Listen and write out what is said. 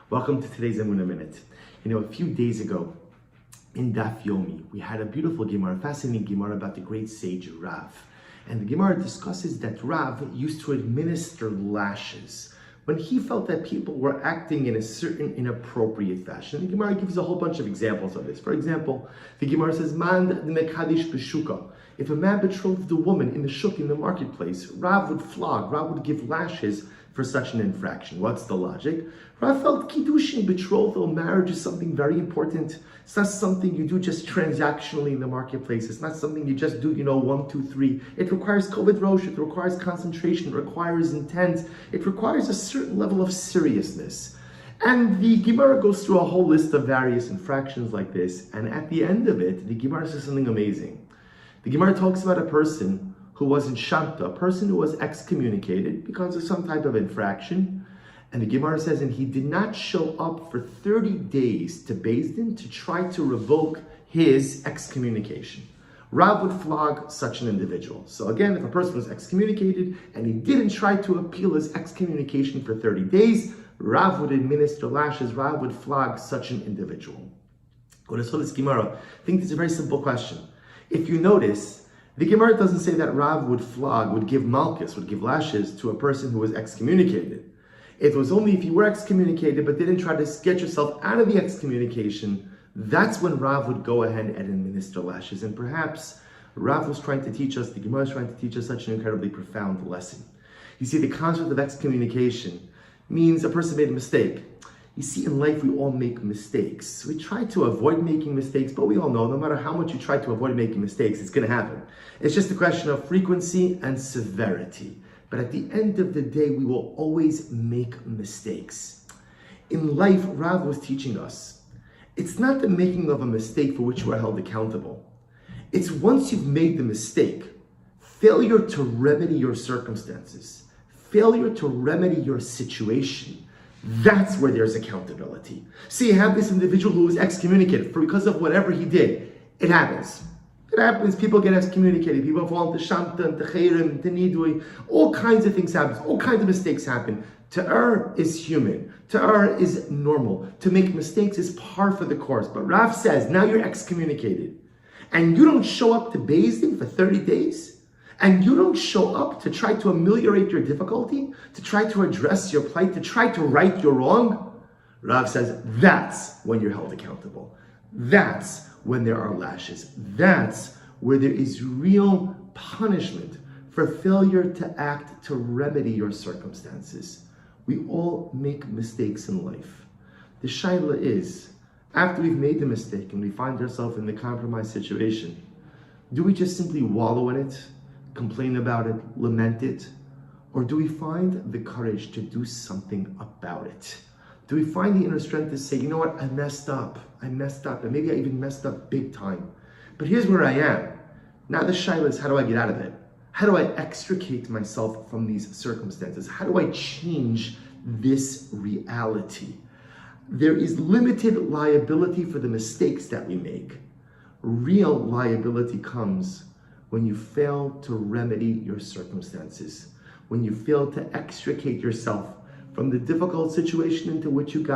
Welcome to today's Emunah Minute. A few days ago in Daf Yomi, we had a beautiful Gemara, a fascinating Gemara about the great sage Rav. And the Gemara discusses that Rav used to administer lashes when he felt that people were acting in a certain inappropriate fashion. The Gemara gives a whole bunch of examples of this. For example, the Gemara says, "Man mekadish b'shuka." If a man betrothed a woman in the shuk, in the marketplace, Rav would flog, Rav would give lashes for such an infraction. What's the logic? Rav felt kiddushin, betrothal, marriage is something very important. It's not something you do just transactionally in the marketplace. It's not something you just do, 1, 2, 3. It requires koved rosh, it requires concentration, it requires intent, it requires a certain level of seriousness. And the Gemara goes through a whole list of various infractions like this, and at the end of it, the Gemara says something amazing. The Gemara talks about a person who was in Shanta, a person who was excommunicated because of some type of infraction. And the Gemara says, and he did not show up for 30 days to Beis Din to try to revoke his excommunication. Rav would flog such an individual. So again, if a person was excommunicated and he didn't try to appeal his excommunication for 30 days, Rav would administer lashes, Rav would flog such an individual. When I saw this Gemara, I think it's a very simple question. If you notice, the Gemara doesn't say that Rav would flog, would give malchus, would give lashes to a person who was excommunicated. It was only if you were excommunicated but didn't try to get yourself out of the excommunication, that's when Rav would go ahead and administer lashes. And perhaps Rav was trying to teach us, the Gemara is trying to teach us such an incredibly profound lesson. You see, the concept of excommunication means a person made a mistake. You see, in life, we all make mistakes. We try to avoid making mistakes, but we all know no matter how much you try to avoid making mistakes, it's going to happen. It's just a question of frequency and severity. But at the end of the day, we will always make mistakes. In life, Rav was teaching us, it's not the making of a mistake for which you are held accountable. It's once you've made the mistake, failure to remedy your circumstances, failure to remedy your situation, that's where there's accountability. See, you have this individual who was excommunicated because of whatever he did. It happens. It happens. People get excommunicated. People fall into shanta, into chayrim, into nidui. All kinds of things happen. All kinds of mistakes happen. To err is human. To err is normal. To make mistakes is par for the course. But Rav says, now you're excommunicated. And you don't show up to Beis Din for 30 days. And you don't show up to try to ameliorate your difficulty, to try to address your plight, to try to right your wrong. Rav says that's when you're held accountable. That's when there are lashes. That's where there is real punishment for failure to act to remedy your circumstances. We all make mistakes in life. The shaila is, after we've made the mistake and we find ourselves in the compromised situation, do we just simply wallow in it, complain about it, lament it? Or do we find the courage to do something about it? Do we find the inner strength to say, you know what, I messed up, and maybe I even messed up big time. But here's where I am. Now the shaila is, how do I get out of it? How do I extricate myself from these circumstances? How do I change this reality? There is limited liability for the mistakes that we make. Real liability comes when you fail to remedy your circumstances, when you fail to extricate yourself from the difficult situation into which you got